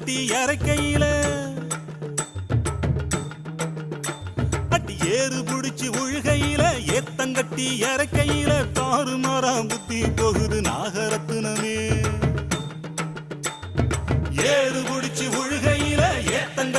ஏத்தங்கட்டி இறக்கையில அட்டி ஏறு புடிச்சு உழுகையில ஏத்தங்கட்டி இறக்கையில தாறுமாறாம் புத்தி போகுது நாகரத்தினமே. ஏறு புடிச்சு உழுகையில ஏத்தங்கட்டி